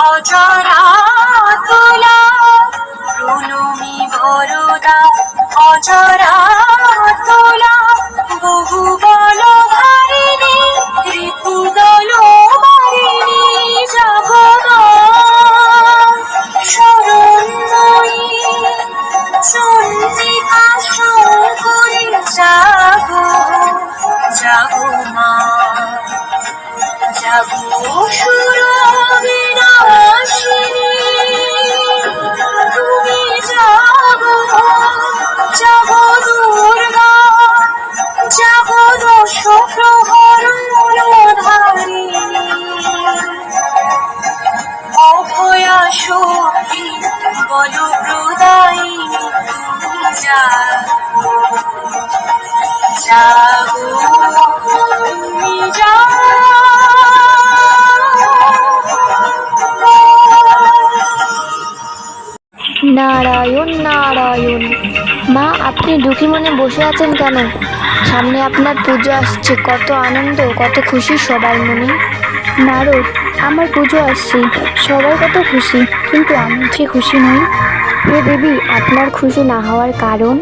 অজরা তোলা প্রণমী বরদা, অজরা তোলা বহু বল ধারিণী, রিপু দল মারিণী জগমা শরণ্যয়ী চন্দ্রিকা শঙ্করী জাগো জাগো মা, জাগো সুরবিনাশিনী তুমি জাগো, জাগো দুর্গা, জাগো দশ প্রহর মূলধারিণী, অভয়া শক্তি বল প্রদায়িনী তুমি জাগো, জাগো তুমি জাগো। নারায়ণ নারায়ণ। মা, আপনি দুঃখী মনে বসে আছেন কেন? সামনে আপনার পুজো আসছে, কত আনন্দ, কত খুশি সবার মনে। নারদ, আমার পুজো আসছে, সবাই কত খুশি, কিন্তু আমি যে খুশি নই। হে দেবী, আপনার খুশি না হওয়ার কারণ?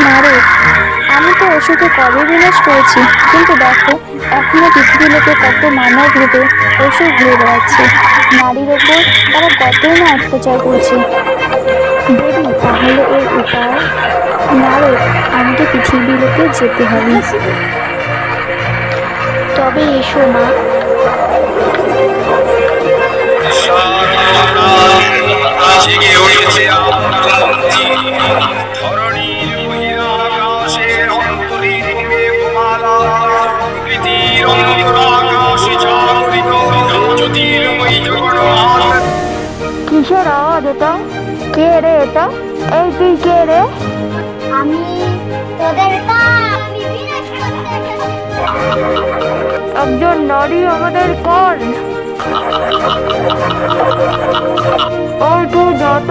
নারদ, আমি তো অসুখে কবে বিনাশ করেছি, কিন্তু দেখো এখনো পৃথিবী লোকে কত মানব রূপে অসুখ ঘুরে বেড়াচ্ছে। নারীর ওপর তারা কতই না অত্যাচার করছে। দেবী, তাহলে এর উপায়? নারদ, আমাকে পৃথিবী লোকে যেতে হবে। তবে এসো মা। জেগে উঠেছে ধরণীর বহিরাকাশে অন্তরীর মেঘমালা, প্রকৃতির অন্তরাকাশে জাগরিত জ্যোতির্ময়ী জগন্নাথ। কিসের আওয়াজ এটা? কে রে এটা? এই তুই কে রে? আমি তোদের আমি বিনাশ করতে এসেছি। একজন নারী আমাদের কর। ওই তুই যত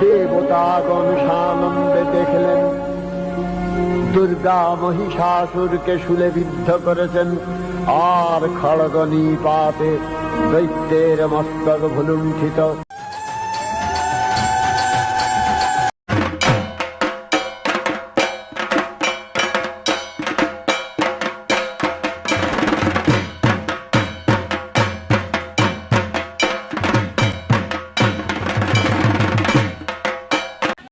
দেবতাগণ সানন্দে দেখলেন দুর্গা মহিষাসুরকে শূলে বিদ্ধ করেছেন, আর খড়গ নিপাতে দৈত্যের মস্তক ভুলুণ্ঠিত।